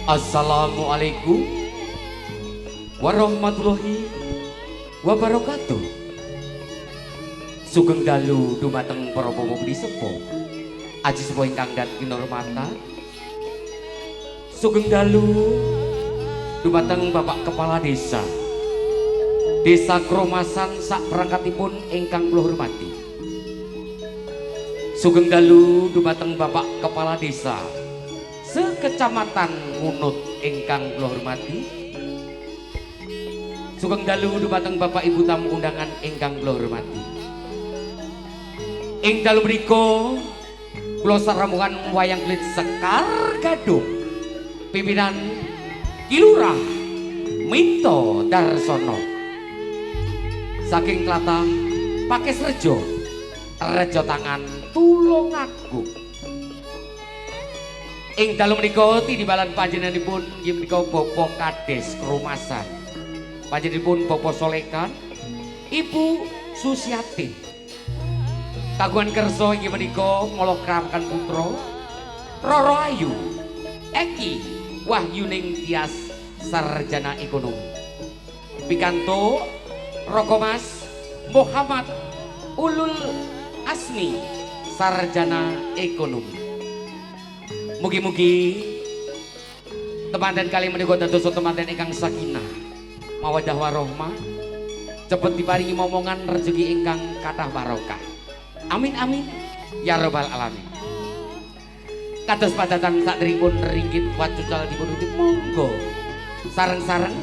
Assalamualaikum warahmatullahi wabarakatuh. Sugeng dalu dumateng para pamudi sepuh, aji sepuh ingkang dan kinurmatan. Sugeng dalu dumateng Bapak Kepala Desa Desa Kromasan sak perangkatipun ingkang kula hormati. Sugeng dalu dumateng Bapak Kepala Desa Sekecamatan Ngunut ingkang kula hormati. Sugeng dalu dumateng Bapak Ibu tamu undangan ingkang kula hormati. Ing dalu menika kula saramungan wayang kulit Sekar Gadung pimpinan Kilurah Minto Darsono saking tlatah Pakis Rejo Rejo Tangan Tulungagung. Ing dalu menika tidimbalan panjenenganipun inggih menika Bapak Kades Kromasan, panjenenganipun Bapak Solekan, Ibu Susiati. Kagungan kersa inggih menika ngolokramkan putra Roro Ayu, Eki Wahyuning Tias sarjana ekonomi. Pikanto Roko Mas Muhammad Ulul Asmi sarjana ekonomi. Mugi-mugi temanten kali menika dados temanten ingkang sakinah mawaddah warahmah, cepet diparingi momongan rezeki ingkang kathah barokah. Amin amin ya rabbal alamin. Kados padatan sakderipun ringgit wacucal dipun utip monggo sareng-sareng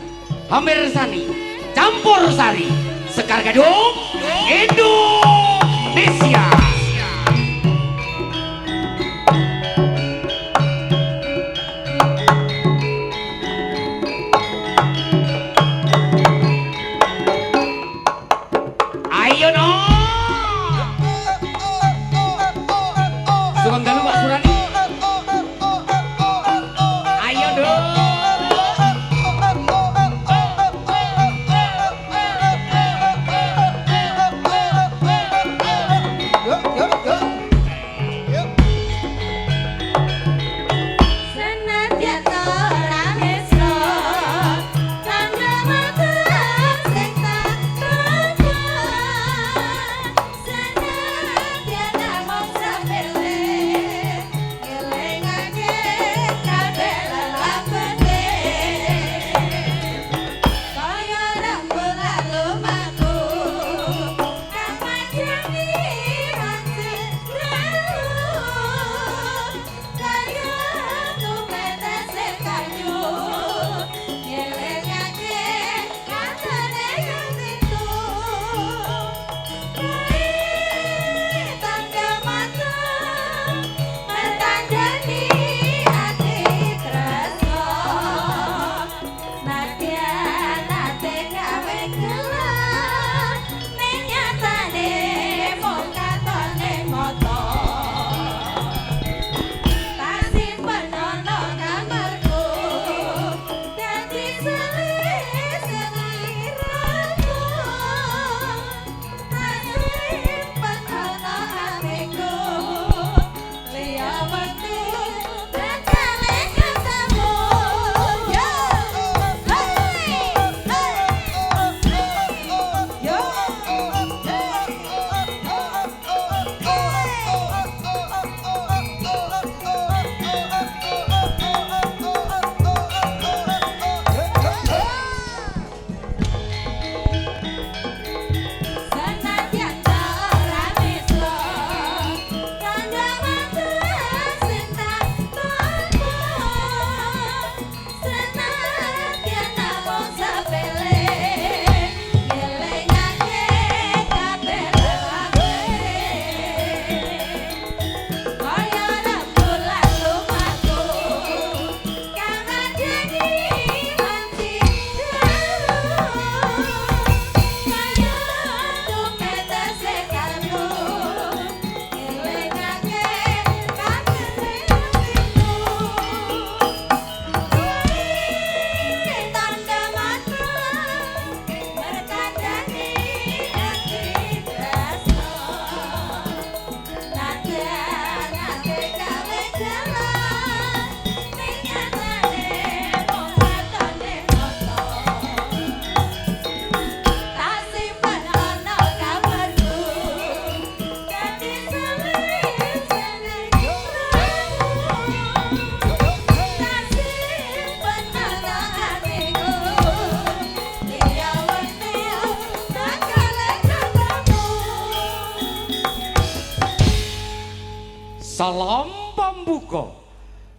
hampir sani campur sari Sekar Gadung Indonesia.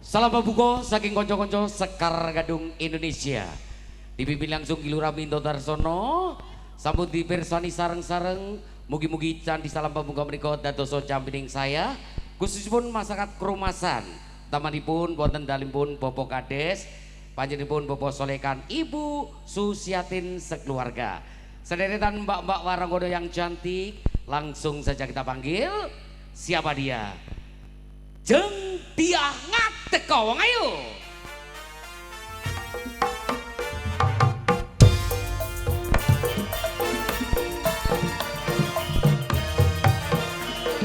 Salam pambuka saking konco-konco Sekar Gadung Indonesia. Dipimpin langsung Kilura Minto Darsono. Sambut dipirsani sareng-sareng. Mugi-mugi candi salam pambuka menika dadosa campining saya. Khususipun masyarakat Krumasan. Tamanipun wonten dalimipun Bapak Kades, panjenenganipun Bapak Solekan, Ibu Susiatin sekeluarga. Sederetan mbak-mbak waranggono yang cantik, langsung saja kita panggil. Siapa dia? Jeng dia ngateko wong ayo.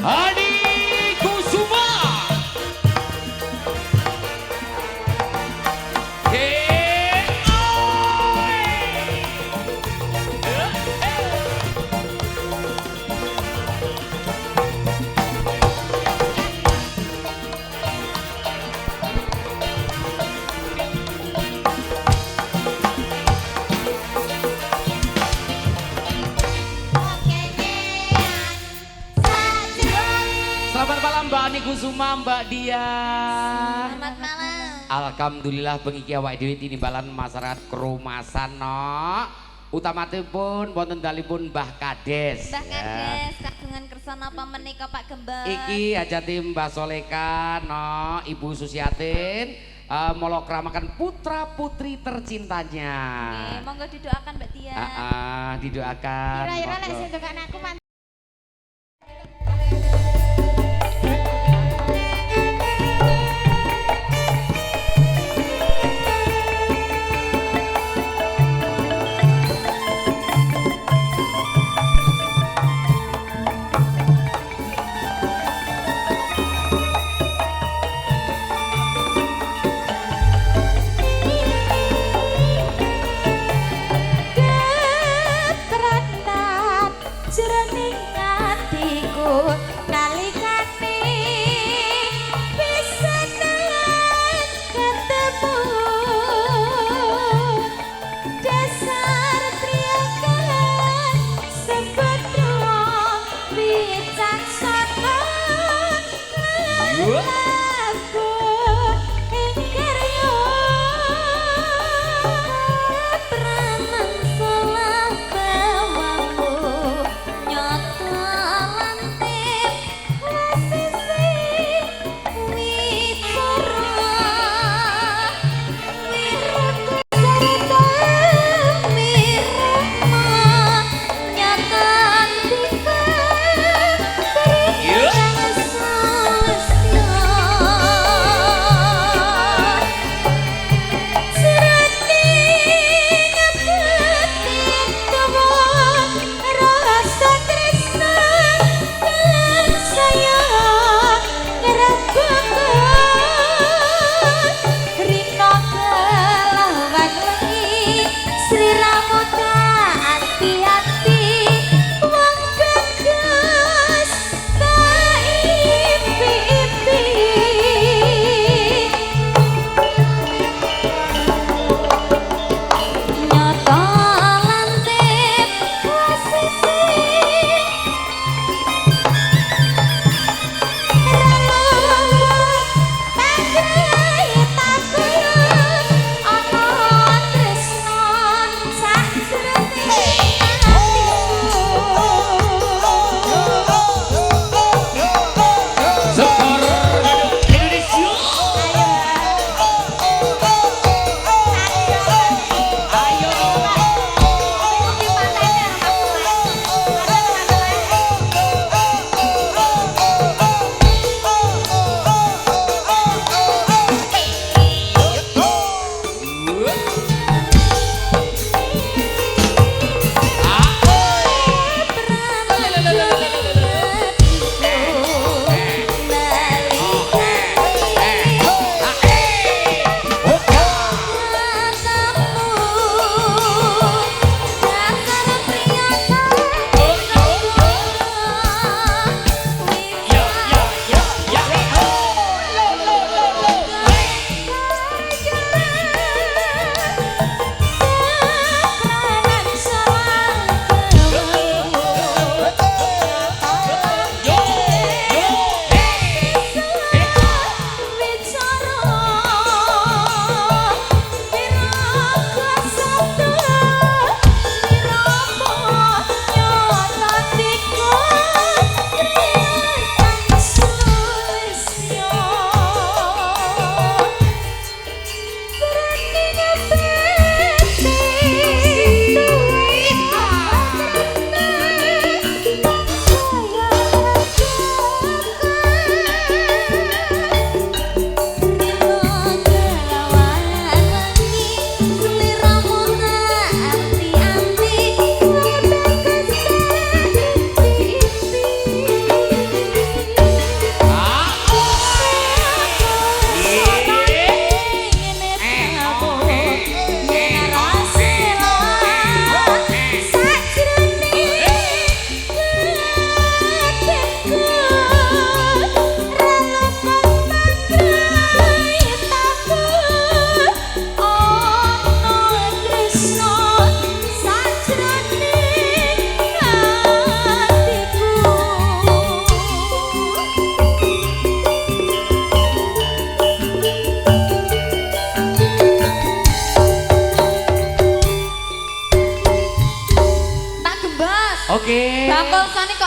Adi Kusuma. Selamat malam Mbak Ani Kusuma, Mbak Dia. Selamat malam. Alhamdulillah bengi ki awake dhewe tinimbalan masyarakat Krumasan no. Utamatipun wonten dalipun Mbah Kades. Mbah Kades kagungan kersa napa menika Pak Gembel? Iki hajati Mbah Solekan no, Ibu Susiatin molo kramakan putra putri tercintanya. Nggih, monggo didoakan Mbak Tia. Didoakan. Ira-ira lek monggo. sing doakan aku Ketrenan jernih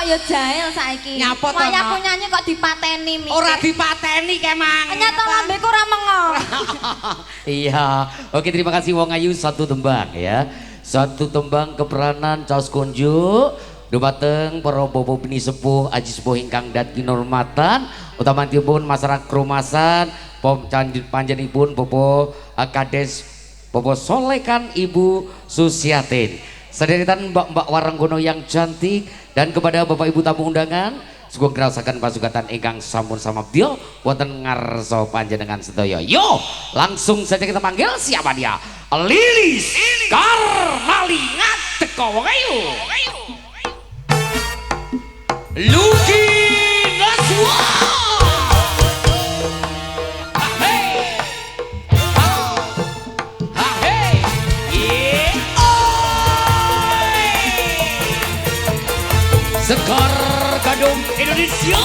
ya jahil saiki. Nyapa to, Wayahku Nok? nyanyi kok dipateni mikir. Ora dipateni kemang. Nyata lambeku ora mengo. Iya. Oke, terima kasih Wong Ayu, satu tembang ya. Satu tembang keperanan Caos Konjo dumateng para bobo bini sepuh aji sepuh ingkang dat kinurmatan utamanipun masyarakat Krumasan pom panjenipun bobo Kades bobo Solekan Ibu Susiatin sederetan mbak-mbak Warenggono yang cantik dan kepada bapak ibu tamu undangan sugeng ngraosaken pasugatan ingkang sampun samabdya wonten ngarsa panjenengan sedaya. Yo, langsung saja kita panggil siapa dia? Lilis Karmali ngateka wong ayu. Luki Naswa. Hey. Hey. Yeah. Sekar Gadung Indonesia.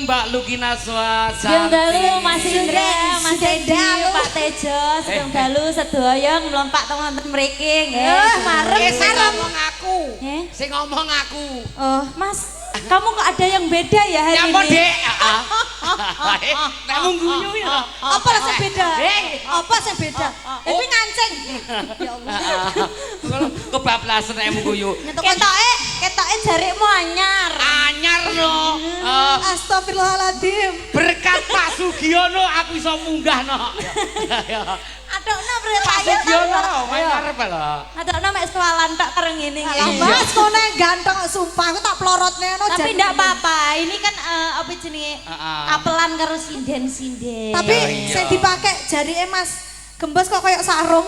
Mbak Luki Naswa, Sugeng dalu Mas Indra, Mas Edi, Pak Tejo, sugeng dalu sedaya mlompak teng wonten mriki nggih. Marem ngomong aku. Sing ngomong aku. Oh, Mas, kamu kok ada yang beda ya hari Nyapa, ini? Dek? Heeh. Nek mung guyu ya. Apa sing beda? Apa sing beda? Iki ngancing. Ya Allah. Kebablasan nek mung guyu. Ketoke jarikmu anyar. Anyar no. Astagfirullahaladzim. Berkat Pak Sugiono aku iso munggah no. Adokno prene Pak Sugiono main arep lho. Adokno mek sekolahan tok kereng ngene iki. Lah Mas kone ganteng sumpah aku tak plorotne ngono Tapi ndak apa-apa, ini kan apa jenenge? Kapelan karo sinden-sinden. Tapi sing dipake jarike Mas Gembos kok kayak sarung.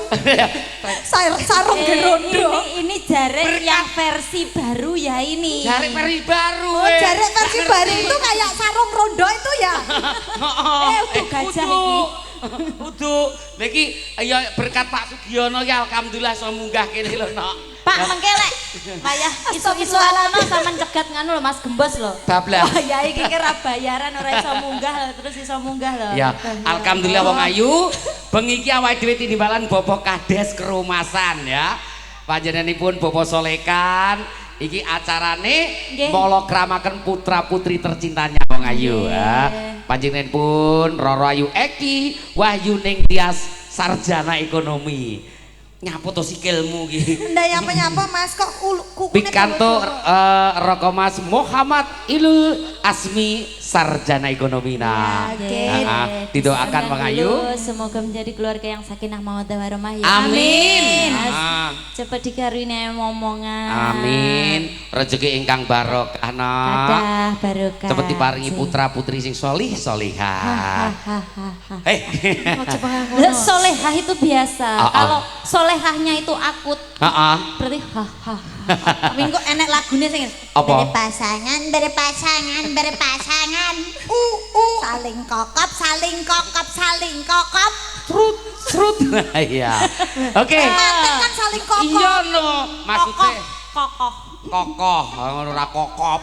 Sarung gerondo. Ini jarik yang versi baru ya ini. Jarik versi baru. Oh, jarik versi baru itu kayak sarung rondo itu ya. Udah gajah iki. Udu, niki ya berkat Pak Sugiono ya alhamdulillah iso munggah kene lho, Nok. Pak mengke lek wayah isu-isu alano sampean cegat nganu lho Mas Gembos lho. Bablas. Wah, ya iki kira bayaran ora iso munggah terus iso munggah lho. Ya, alhamdulillah wong ayu. Bengi iki awake dhewe tinimbalan Bobo Kades Kerumasan ya. Panjenenganipun Bobo Solekan iki acarane molokramaken putra putri tercintanya wong ayu ya. Panjenenganipun Roro Ayu Eki Wahyu Ning Tias sarjana ekonomi. Nyapu to sikilmu iki. Ndak nyapa-nyapa Mas kok kukune Pikanto Roko Mas Muhammad Ilul Asmi sarjana ekonomi nah. Didoakan Wong Ayu semoga menjadi keluarga yang sakinah mawaddah warahmah ya. Amin. Cepat dikaruniai momongan. Amin. Rezeki ingkang barokah nah. Kadah barokah. Cepet diparingi putra putri sing solih solihah. Solehah itu biasa. Kalau solehahnya itu akut. Berarti Tapi kok enek lagune sing apa? Berpasangan. Saling kokop. Serut. Iya. Oke. Manten kan saling kokop. Iya no. Maksudnya kokoh. ora kokop.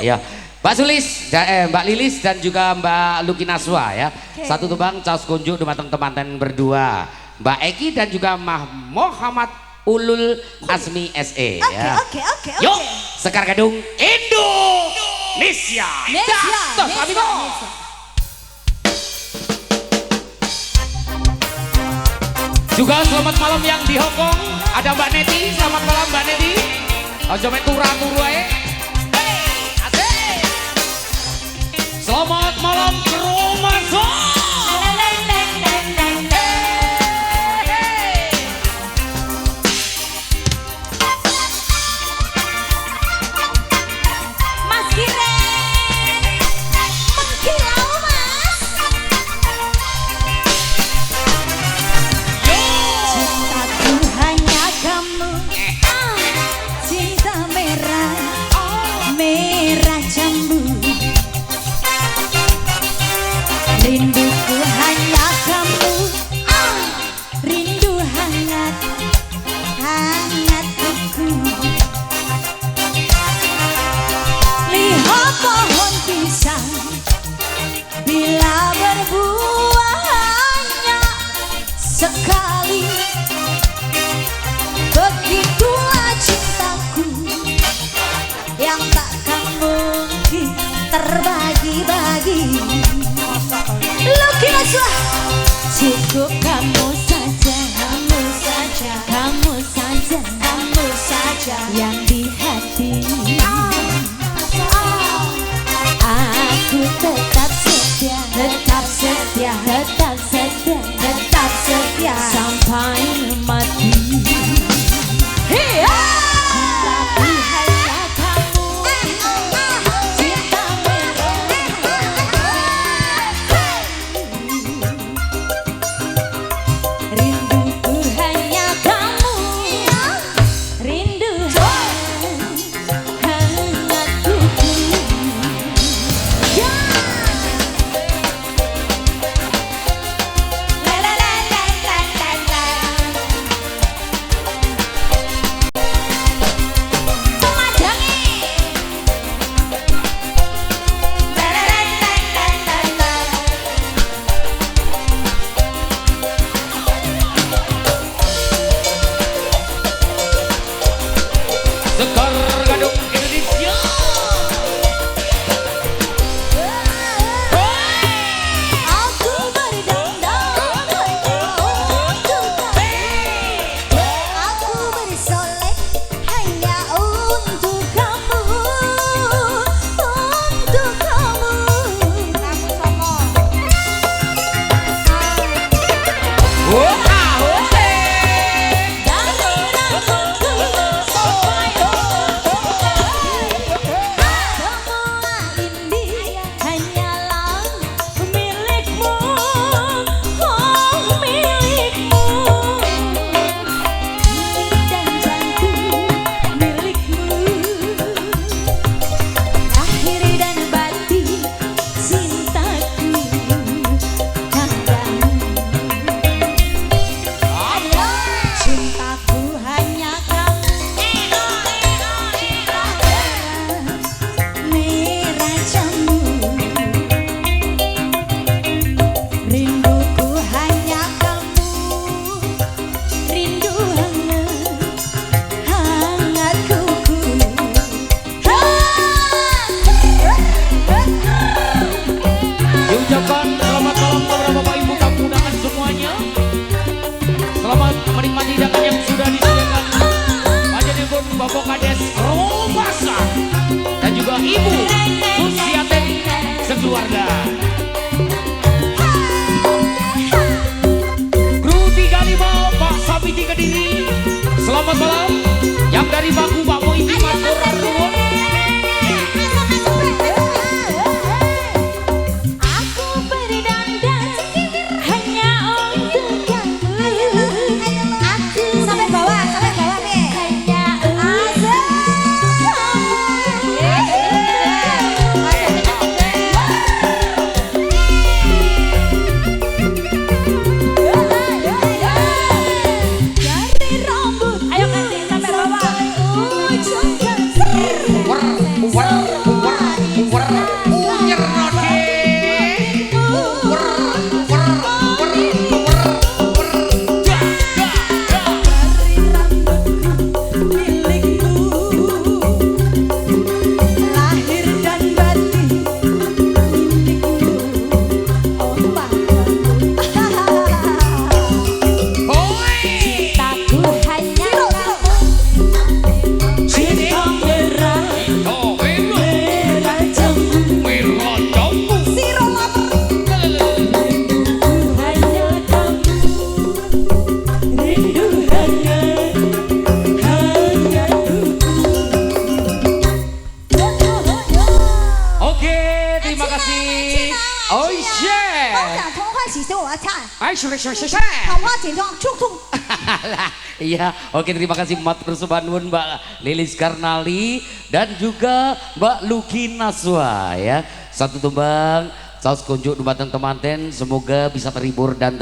Iya. Mbak Sulis, Mbak Lilis dan juga Mbak Luki Naswa ya. Satu tembang Caos Konjo dumateng teman-teman berdua. Mbak Eki dan juga Muhammad Ulul Asmi SE ya. Oke. Yuk, Sekar Gadung Indonesia. Juga selamat malam yang di Hongkong. Ada Mbak Neti, selamat malam Mbak Neti. Ojo mek turu ae. Selamat malam Kerumasan. Mas Kiren. Mengkilau Mas. Cintaku hanya kamu. Cinta Cukup kamu saja, kamu saja, kamu saja, kamu saja yang di hati. Aku tetap setia, tetap setia, tetap setia, tetap setia sampai mati. Cintaku hanya kamu, cintamu. Rinduku hanya kamu, rindu hangatku. La la la la la la la. Pemadangi. La la la la la la la. Sekar Gadung Indonesia. Aku berdendam untuk kamu, aku bersolek hanya untuk kamu, untuk kamu. Kamu sama. Semua ini hanyalah milikmu, oh milikmu. Dan jantung milikmu. Lahir dan batin cintaku padamu. Cintaku hanya kamu, merah jambu. Rinduku hanya kamu, rindu hangat kuku. Diucapkan selamat malam kepada Bapak Ibu tamu undangan semuanya. Selamat menikmati hidangan yang sudah disediakan. Panjenengan Bapak Kades Romasa dan juga Ibu Susiate sekeluarga. Kru 35 Pak Sabiti Kediri. Selamat malam. Yang dari Baku Pak Moiti Matur Nuwun. Aku berdandang hanya untuk kamu. Aku sampai bawah nih. Hanya untuk dari rambut. Ayo kasih sampai bawah. Ujung jari. Lahir dan batin milikmu, oh padamu. Cintaku hanya kamu, cinta merah, merah jambu. Siro lapar. Rinduku hanya kamu, rindu Oke, terima kasih. Oh yeah. 通话喜欢我要唱， Ayo, syukur. 好话简单，冲冲。 Iya, oke terima kasih Matur Subanun Mbak Lilis Karnali dan juga Mbak Luki Naswa ya. Satu tumbang saus kunjuk dumateng temanten, semoga bisa terhibur dan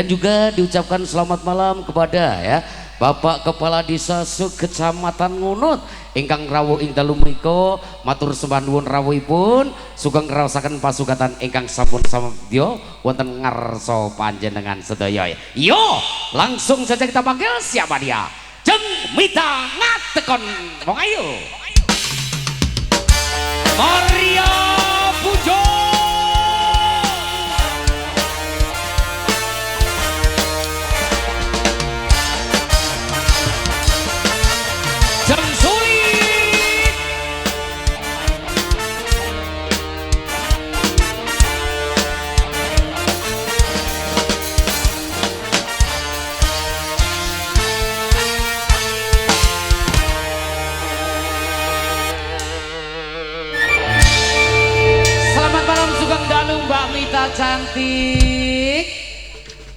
juga diucapkan selamat malam kepada ya Bapak Kepala Desa Kecamatan Ngunut ingkang rawuh ing dalu menika matur sembah nuwun rawuhipun sugeng ngraosaken pasugatan ingkang sampun samedya wonten ngarsa panjenengan sedaya. Yo, langsung saja kita panggil siapa dia? Jeng Mita ngatekon. Mong ayo. Maria Pujo.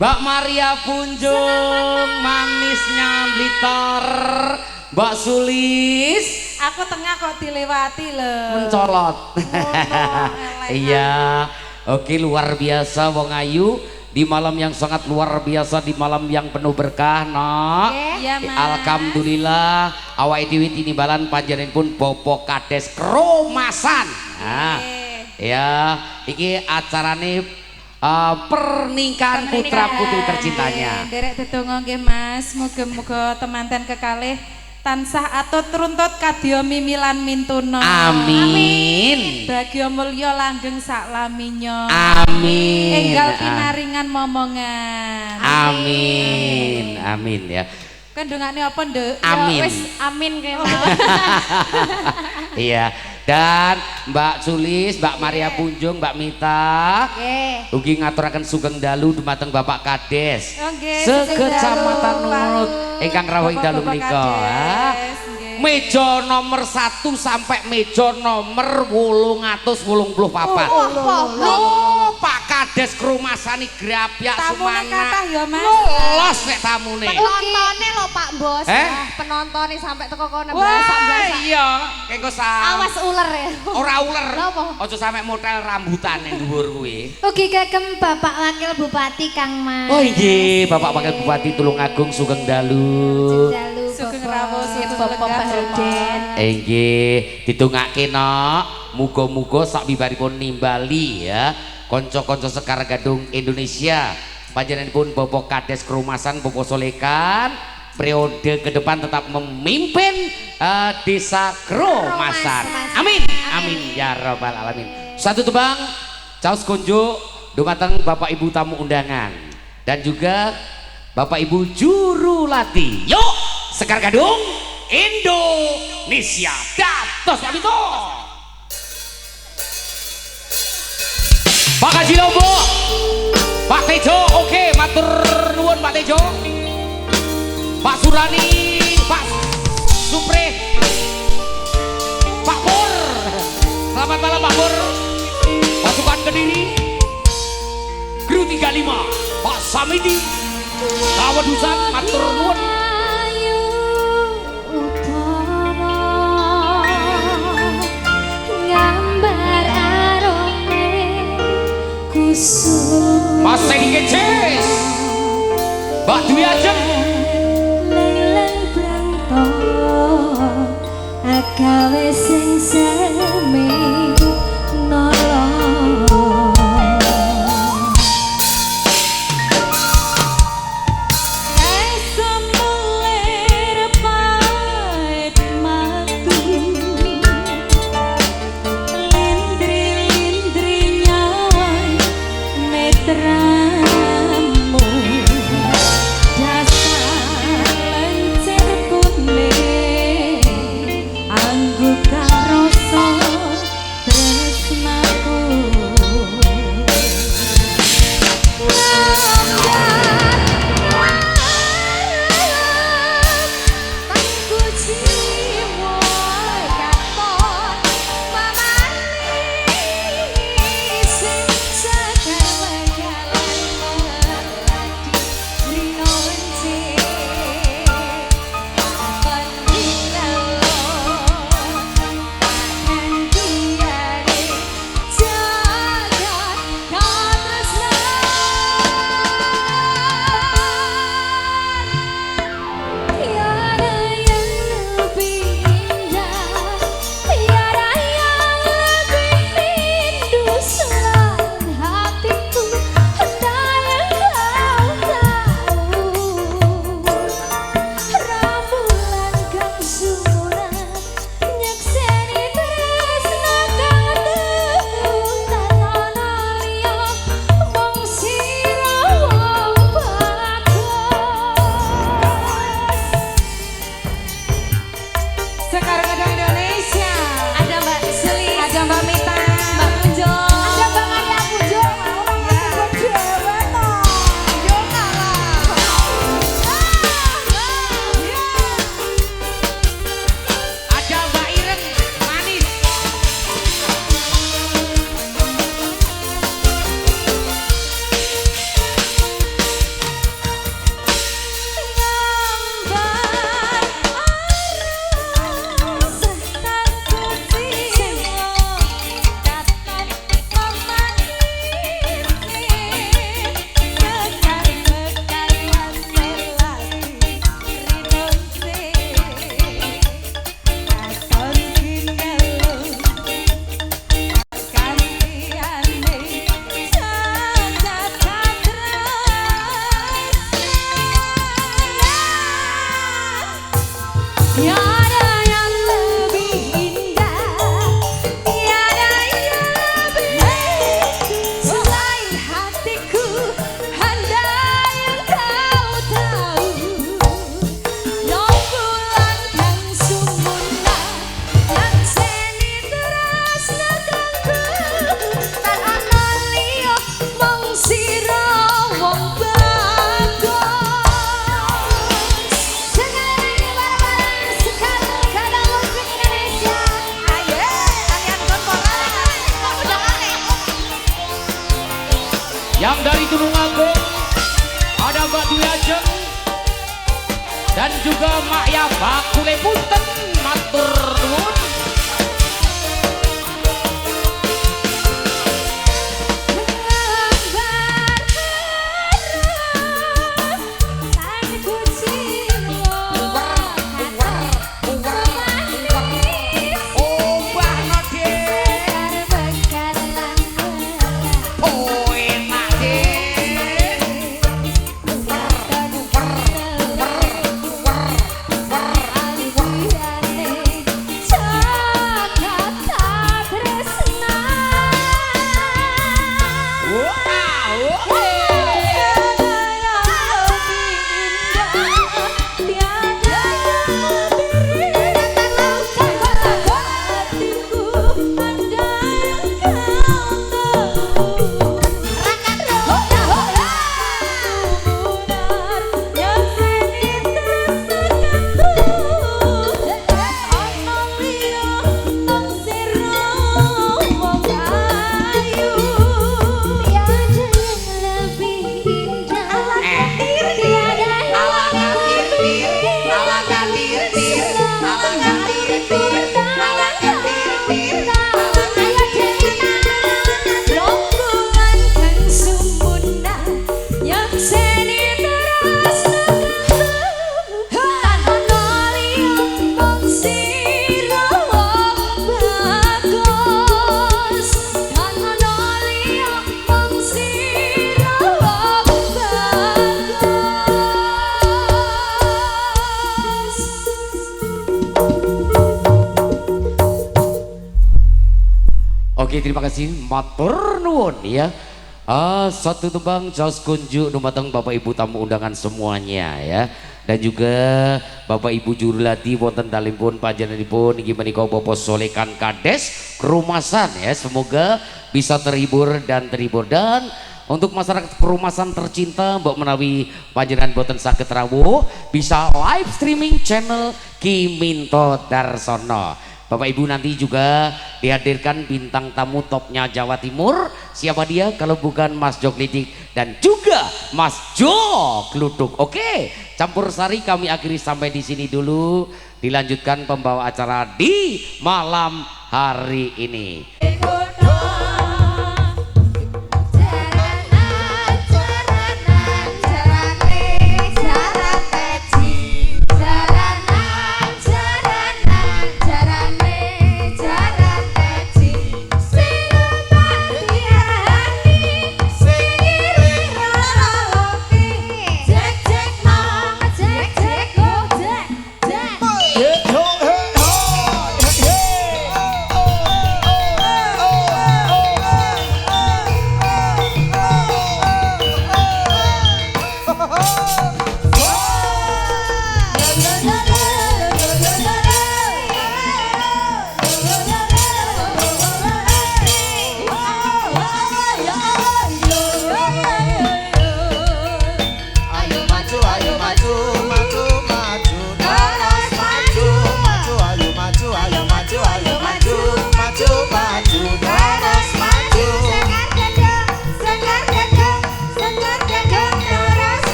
Mbak Maria Punjung, manisnya Blitar, Mbak Sulis. Aku tengah kok dilewati loh. Mencolot. Iya. Oke, luar biasa wong ayu di malam yang sangat luar biasa, di malam yang penuh berkah, Nok. Iya, Mas. Alhamdulillah awake dhewe tinimbalan panjenenganipun Bapak Kades Kromasan. Nah, ya, iki acarane pernikahan putra putri tercintanya. Derek tetunggo nggih Mas, muga-muga temanten kekalih tansah atut runtut kadya mimilan mintuna. Amin. Bagya mulya langgeng saklaminya. Amin. Enggal pinaringan momongan. Amin. Amin ya. Kandungane apa, Nduk? Amin. Ya wis amin kene. Iya. Dan Mbak Sulis, Mbak Maria Punjung, Mbak Mita, Nggih. ugi ngaturaken sugeng dalu dumateng Bapak Kades. Nggih, Sekecamatan Nurut ingkang rawuh ing dalu Bapak menika. Kades, nggih. Meja nomor 1 sampai meja nomor 884. Loh, Pak Kades Kromasani grapyak Tamune kathah ya, Mas. Lolos nek tamune. Penontonnya lho Pak Bos. Penontonnya sampai teko kono Wah, iya, kengko Awas ular ya. ora uler. Lha apa? Aja sampe motel rambutan ning dhuwur kuwi. Ugi kagem Bapak Wakil Bupati Kang Mas. Oh nggih, Bapak Wakil Bupati Tulungagung sugeng dalu. Sugeng rawuh, sugeng Bapak Bahrudin. Nggih, ditungake Nok. Muga-muga sak bibaripun nimbali ya kanca-kanca Sekar Gadung Indonesia. Panjenenganipun Bapak Kades Kromasan Bapak Solekan periode ke depan tetap memimpin desa Kromasan. Amin. Amin ya rabbal alamin. Satu tebang caos kunjuk dumateng Bapak Ibu tamu undangan dan juga Bapak Ibu juru latih. Yuk, Sekar Gadung Indonesia. Datos Pak Bito. Pak Haji Lombok, Pak Tejo, oke, matur nuwun Pak Tejo. Pak Surani, Pak Supre, Pak Pur. Selamat malam Pak Pur. Pasukan Kediri, Kru 35, Pak Samidi, Kawadusan, matur nuwun. Mas Teddy Keces, Mbak Dwi Ajeng, agawe sing sami nolong Esa melir pait matu Lindri-lindri nyawan netramu Dasar lencir kuning Anggo karoso tresnaku Yang dari Tulungagung ada Mbak Dwi Ajeng dan juga Mak Ya Bakule Punten matur nuwun. Oke, terima kasih matur nuwun ya. Satu tembang Jos kunjuk dumateng Bapak Ibu tamu undangan semuanya ya. Dan juga Bapak Ibu Jurulati wonten dalimpun panjenenganipun inggih menika Bapak Solekan Kades Kerumasan ya. Semoga bisa terhibur dan untuk masyarakat perumasan tercinta mbok menawi panjenengan boten saged rawuh bisa live streaming channel Ki Minto Darsono. Bapak Ibu nanti juga dihadirkan bintang tamu topnya Jawa Timur. Siapa dia kalau bukan Mas Jok Lidik dan juga Mas Jok Luduk. Oke, campur sari kami akhiri sampai di sini dulu. Dilanjutkan pembawa acara di malam hari ini.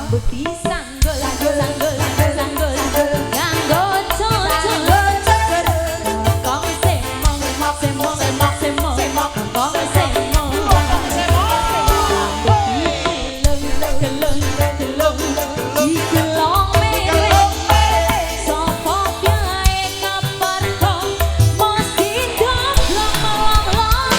rambut disanggul sanggul sanggul sanggul nganggo cocok kong semong semong semong semong kong semong gelung gelung digelong meleng sapa piye kaparko mesti domplong melong.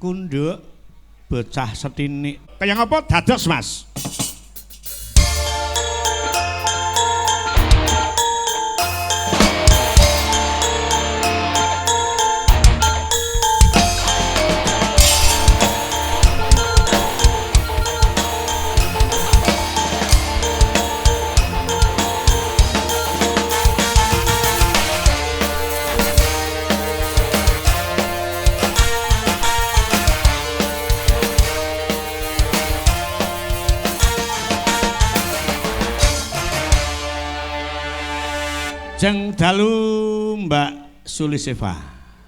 Nduk bocah setinik. Kaya ngapa dados, Mas? Jeng dalu Mbak Suliseva.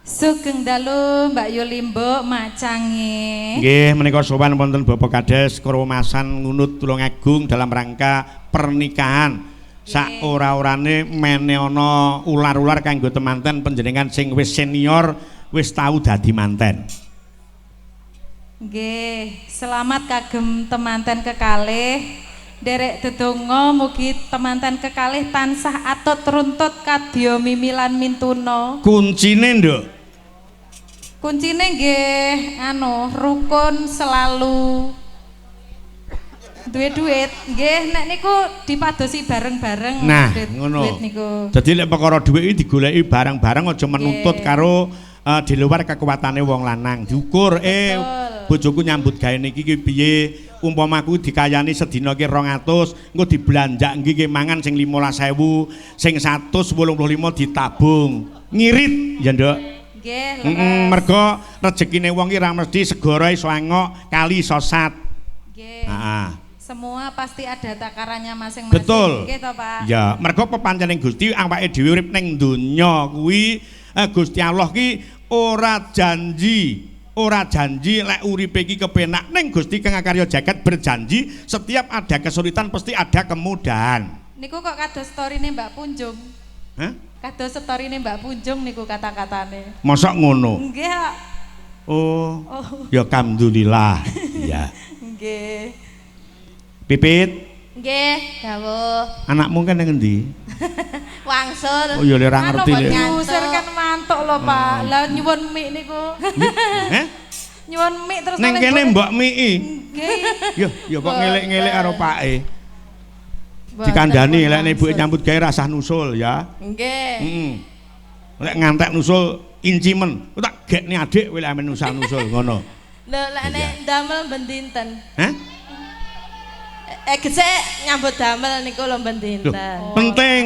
Sugeng dalu Mbak Yulimbo macange. Nggih, menika sowan wonten Bapak Kades Kromasan ngunut Tulungagung dalam rangka pernikahan. Sak ora-orane mene ana ular-ular kanggo temanten panjenengan sing wis senior wis tau dadi manten. Nggih, selamat kagem temanten kekalih. Derek dedonga mugi temanten kekalih tansah atut runtut kadya mimilan mintuna. Kuncine, Nduk. Kuncine nggih rukun selalu duwe duit. Nggih, nek niku dipadosi bareng-bareng. Nah, ngono. Dadi lek perkara dhuwit iki digoleki bareng-bareng aja menuntut karo di luar kekuatane wong lanang. Diukur bojoku nyambut gawe niki piye, umpama kuwi dikayani sedina ki 200 engko dibelanjak nggih mangan sing 15.000 sing 185 ditabung ngirit ya nduk Nggih, mergo rezekine wong ki ra mesti segara iso angok kali iso sat nggih. heeh Semua pasti ada takarannya masing-masing. betul Nggih to, Pak? ya mergo pepancening Gusti awake dhewe urip ning donya kuwi Gusti Allah ki ora janji lek uripe iki kepenak ning Gusti Kang Karya Jagat berjanji setiap ada kesulitan pasti ada kemudahan. Niku kok kados storine Mbak Punjung. Hah? Kados storine Mbak Punjung niku kata-katane. Mosok ngono. Nggih, Pak. Oh. Ya alhamdulillah. Ya. Nggih. Pipit, Nggih, dawuh. anakmu kan nang endi? Wangsul. Oh ya ora ngerti Anu lho. diusir kan mantuk lho, Pak. Lah nyuwun mik niku. Heh? Nyuwun mik terus Ning oleh kene mbok- mbok miki. Nggih. Ya kok ngelek-ngelek karo pake. Boten, Dikandani pun lek nek ibuke langsung. nyambut gawe rasah nusul ya. Nggih. Heeh. Lek ngantek nusul incimen, tak gekne adik kowe lek amen nusul ngono. Lho lek nek damel ben dinten. Hah? Gesek nyambut damel niku lho ben Loh, dinten. penting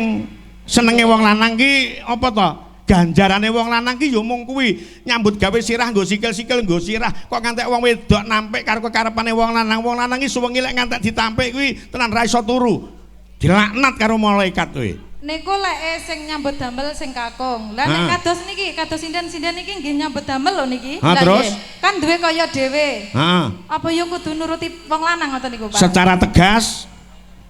senenge wong lanang ki apa to? Ganjarane wong lanang ki ya mung kuwi nyambut gawe sirah nggo sikil-sikil nggo sirah kok ngantek wong wedok nampik karo kekarepane wong lanang. Wong lanang ki suwengi lek ngantek ditampik kuwi tenan ra iso turu. Dilaknat karo malaikat kuwi. Niku lek sing nyambut damel sing kakung. Lah nek Ah. kados niki, kados sindan-sindan niki nggih nyambut damel lho niki. Ha Lah, terus? nggih. Kan duwe kaya dhewe. Heeh. Apa yo kudu nuruti wong lanang ngoten niku, Pak? Secara tegas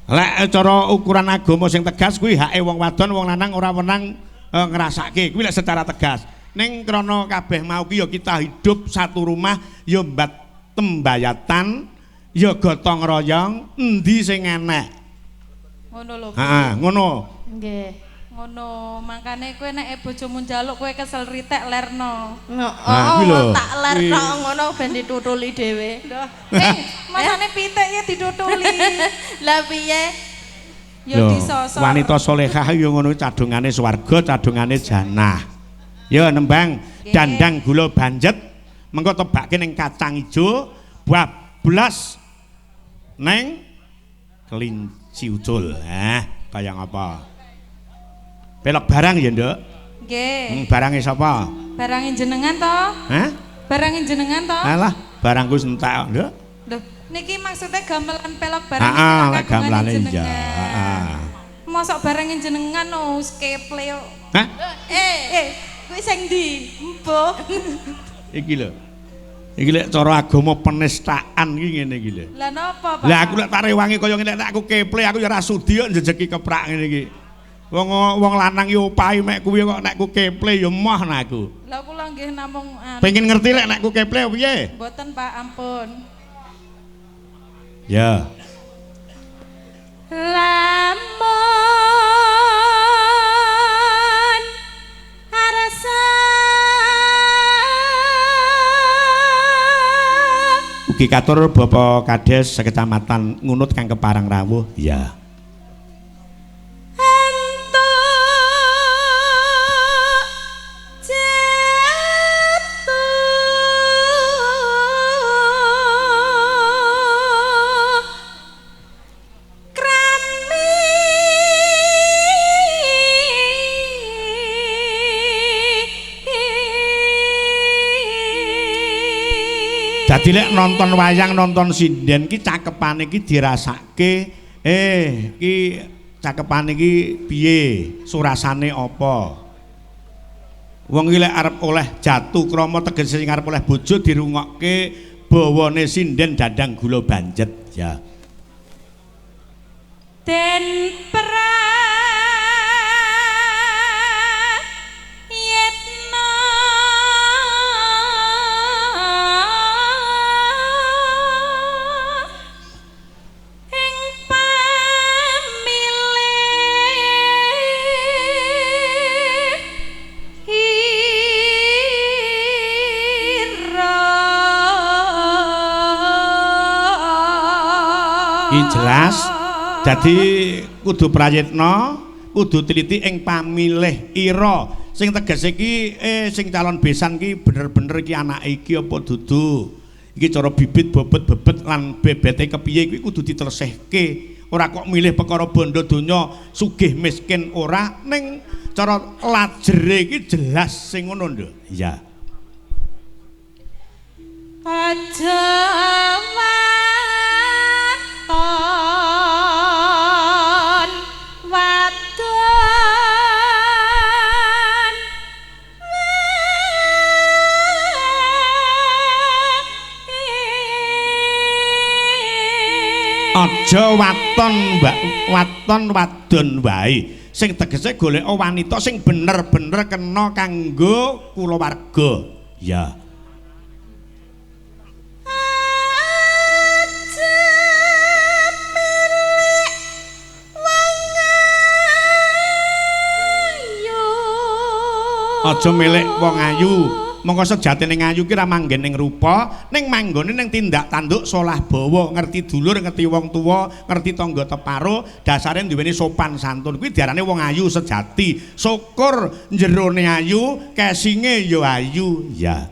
lek cara ukuran agama sing tegas kuwi hake wong wadon wong lanang ora wenang ngrasake kuwi lek secara tegas. Ning krana kabeh mau ki ya kita hidup satu rumah ya mbat tembayatan ya gotong royong endi sing enek. Ngono lho. Bu. Heeh, ngono. Nggih. Ngono, makane kowe nek bojomu njaluk kowe kesel ritek lerno. Nah, kuwi lho. Tak ler Kuwi. tok ngono ben ditutuli dhewe. Masane pitik ya ditutuli. Lah piye? Ya Lho, disosor. wanita solehah ya ngono cadungane swarga, cadungane janah. Ya nembang Nggih. dandang gula banjet mengko tebake ning kacang ijo bablas neng kelinci ucul. Kaya ngapa? Pelok barang ya, Nduk? Nggih. Barange sapa? Barangin jenengan to? Hah? Barangin jenengan to? Alah, barangku sentak, Nduk. Lho, niki maksudnya gamelan pelok barang Heeh, iki lek gamelane iya. jenengan. Heeh. Mosok barangin jenengan no skeple yo. Hah? Kuwi sing ndi? Embuh. Iki lho. Iki lek cara agama penistaan iki ngene iki lho. Lah napa, Pak? Lah aku lek tak rewangi kaya ngene nek aku keple aku ya ora sudi kok njejeki keprak ngene iki. Wong lanang yo opahi mek kuwi kok nek ku keple yo moh nah aku. Lah kula nggih namung Pengen ngerti lek nek ku keple piye? mboten Pak, ampun. Ya. Lamun arsa Ugi katur Bapak Kades Sekecamatan Ngunut Kang Keparang Rawuh. Ya. Dadi lek nonton wayang nonton sinden ki cakepane ki dirasake ki cakepane ki piye surasane apa wong iki lek arep oleh jatuh krama tegese sing arep oleh bojo dirungokke bawane sinden dandang gula banjet ya Den prayitna ing pamilih ira. iki jelas dadi kudu prayitna kudu teliti ing pamilih ira sing tegese iki sing calon besan ki bener-bener iki anake iki apa dudu iki cara bibit bobot bebet lan bebete kepiye kuwi kudu ditersihke. Ora kok milih perkara bondo donya sugih miskin ora ning cara lajere iki jelas sing ngono nduk. Iya. Aja waton wadon aja waton mbak waton wadon wae sing tegese golek wanita sing bener-bener kena kanggo kulawarga. Ya. Aja milik wong ayu. Mongko sejatine ayu ki ra manggen ning rupa, ning manggone ning tindak tanduk solah bawa, ngerti dulur, ngerti wong tuwa, ngerti tangga teparo, dasare duweni sopan santun. Kuwi diarani wong ayu sejati. Syukur jerone ayu, kesinge ya ayu. Ya.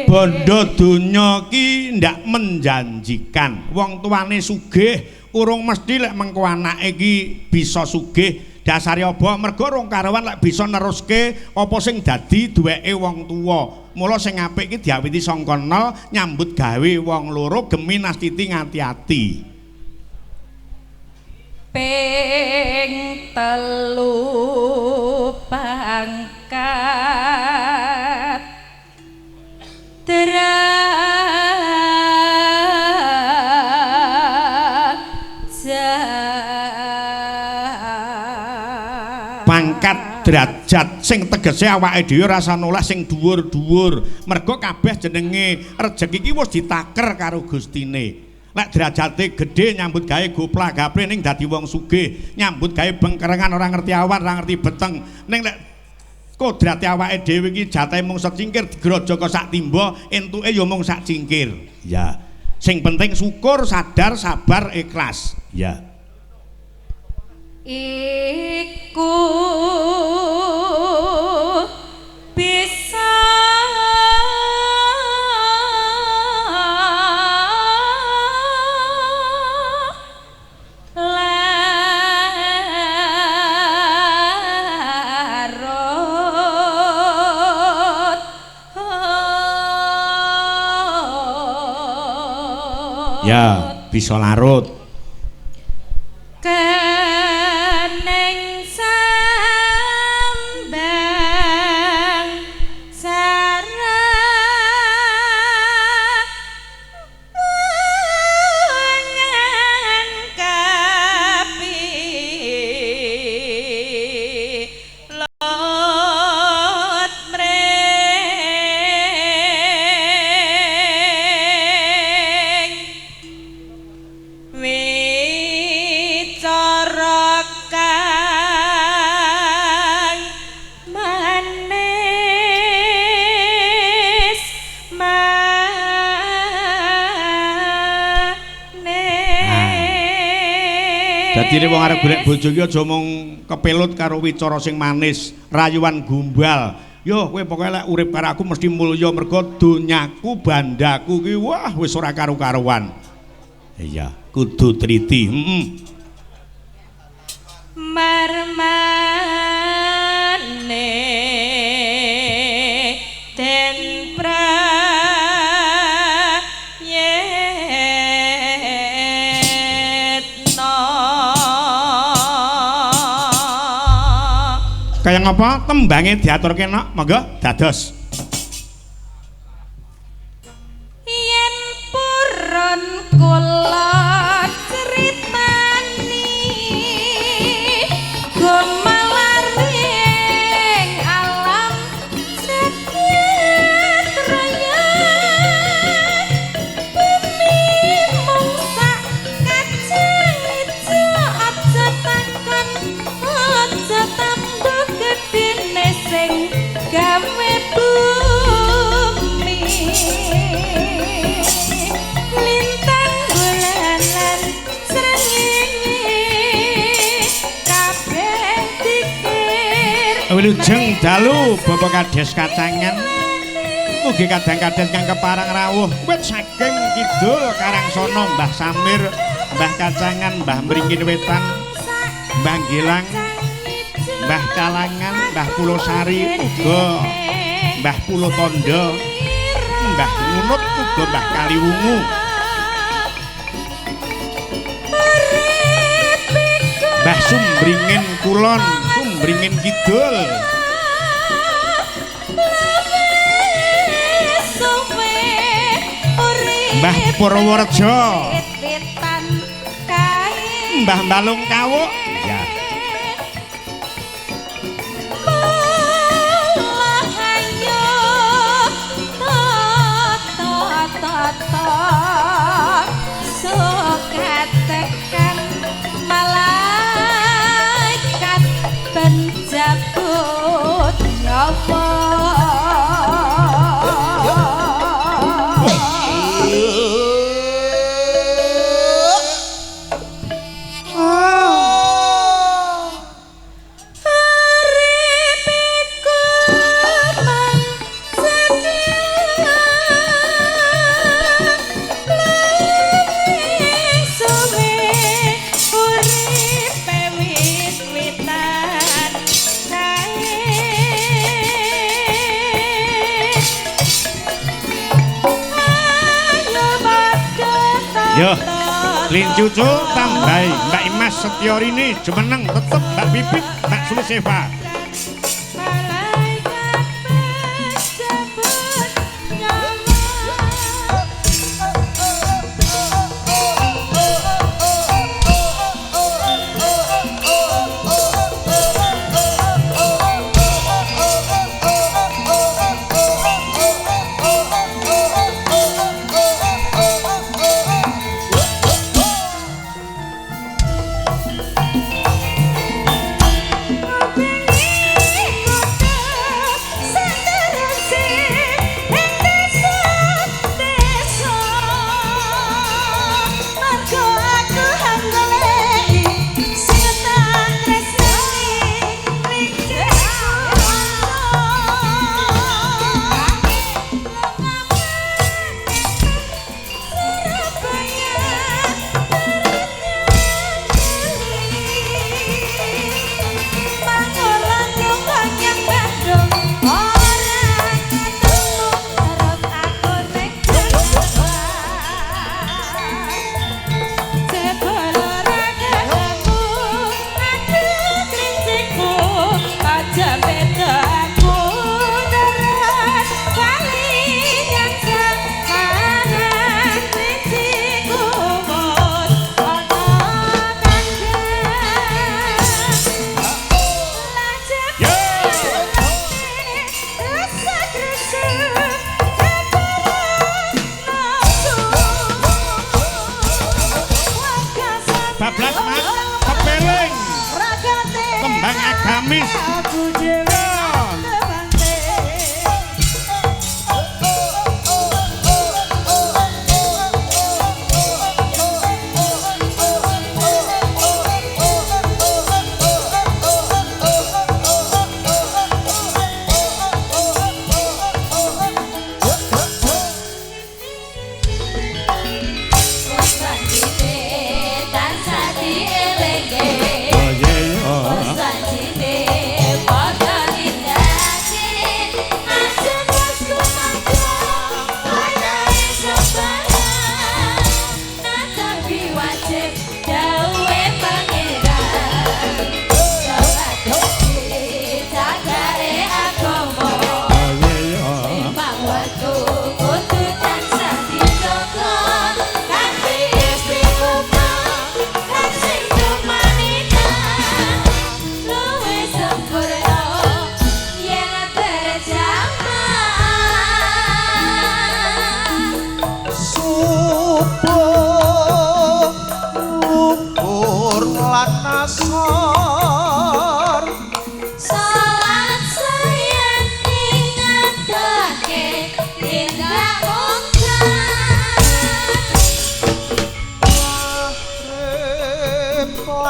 Bondo donya ki ndak menjanjikan. Wong tuane sugih urung mesti lek mengko anake ki bisa sugih. Dasare apa? Mergo rong karuan lek bisa neruske apa sing dadi duweke wong tuwa. Mula sing apik ki diawiti sangka nol nyambut gawe wong loro gemi nastiti ngati-ati. Ping 3 pangkat pangkat derajat sing tegese awake dhewe rasa noleh sing dhuwur-dhuwur. Mergo kabeh jenenge rejeki iki wis ditaker karo Gustine. Lek derajate gedhe nyambut gawe goplak-gapre ning dadi wong sugih, nyambut gawe bengkerengan ora ngerti awan, ora ngerti beteng. Ning lek kodrate awake dhewe iki jatahe mung secingkir digrojok sak timba, entuke ya mung sak cingkir. Ya. Sing penting syukur, sadar, sabar, ikhlas. Ya. Iku bisa ya, bisa larut. Keneng sambang sarangan kapi lot mreng wicara kang manis Dadine wong arep golek bojo ki aja mung kepelut karo wicara sing manis, rayuan gombal. Yo kowe pokoke lek urip karo aku mesti mulya mergo donyaku bandaku ki wah wis ora karo-karuan. Iya, kudu triti. marmane den prayetno Kaya ngapa tembange diaturke nok, monggo dados. yen purun kula critani gumalaring alam sekiat raya bumi mung sak bumi lintang bulan lan srengenge kabeh dikir Wilujeng dalu Bapak Kades kacangan mugi kadang-kadang kang keparang rawuh wit saking kidul Karangsono Mbah Samir Mbah Kacangan Mbah Mringin Wetan Mbah Gilang Mbah Kalangan Mbah Pulosari uga Mbah Pulo Tondo Mbah Ngunut uga Mbah Kaliwungu Mbah Sumbringin Kulon Sumbringin Kidul Mbah Purworejo Mbah Balung Kawuk ya malaikat penjabut nyawa Yo, Lin Cucu tambahi Mbak Imas Setiorini jumeneng tetep Mbak Bibit Mbak Suliseva. Bye.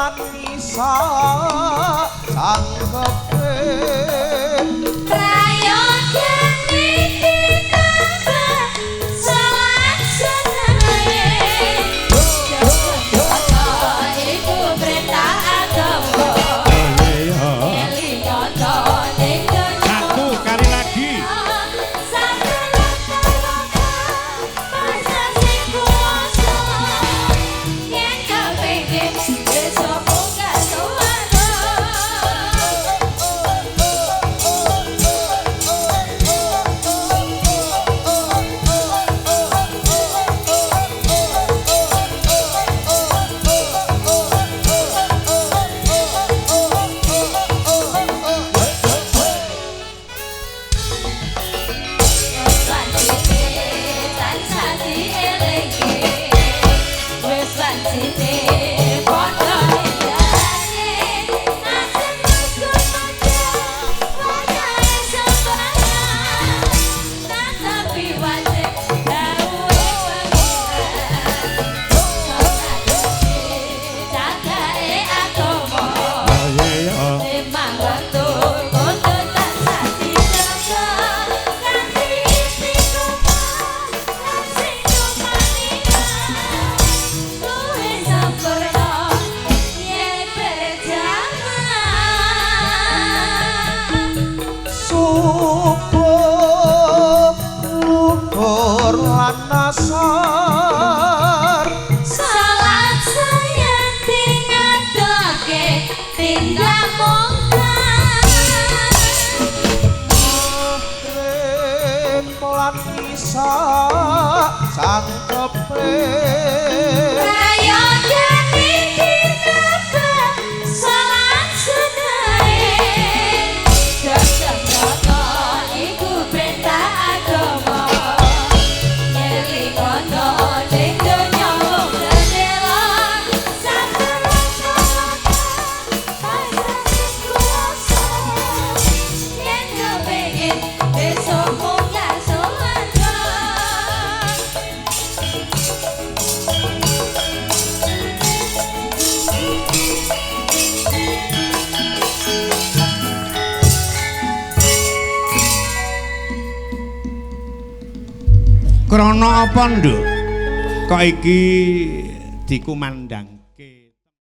lan isa sanggepe prayoga niki tambah salat senae iku perintah agama eling kota ning Satu kali lagi. subuh luhur lan nasar salat saya tingadoke tindak mongkar maghrib lan isa sanggepe prayoga niki tambah salat senae Jasa iku perintah agama eling kono ning donya wong sedela saperang kuasa yen kepengin besok munggah swarga Krana apa nduk? Kok iki dikumandang?